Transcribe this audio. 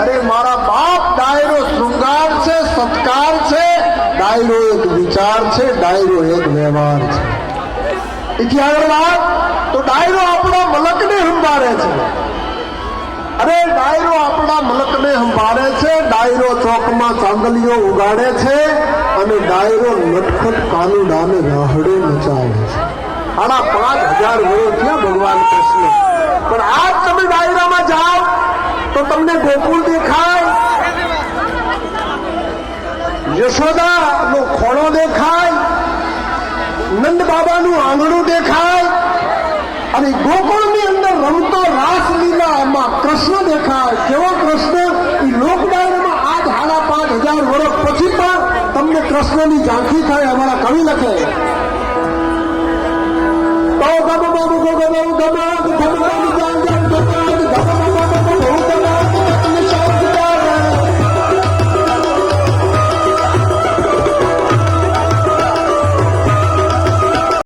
અરે મારા બાપ, ડાયરો શૃંગાર છે, સત્કાર છે, ડાયરો એક વિચાર છે, ડાયરો એક વ્યવહાર છે. એથી આગળ વાત તો ડાયરો આપણા મલકને સંભાળે છે. અરે ડાયરો આપણા મલકને સંભાળે છે, ડાયરો ચોકમાં ચાંદલીઓ ઉગાડે છે અને ડાયરો નટખટ કાનુડાને રાહડે નચાવે છે. 5,500 વર્ષ થયા ભગવાન કૃષ્ણ, પણ આજ તમે ડાયરામાં જાઓ તો તમને ગોકુળ દેખાય, યશોદાનો ખોળો દેખાય, નંદ બાબાનું આંગણું દેખાય અને ગોકુળની અંદર રમતો રાસલીલામાં કૃષ્ણ દેખાય. કેવો કૃષ્ણ? એ લોક ડાયરામાં આજ 5,500 વર્ષ પછી પણ તમને કૃષ્ણની ઝાંખી થાય. અમારા કવિ લખે તો ગમ ગમ ગમ ગમ ગમ ગમ ગમ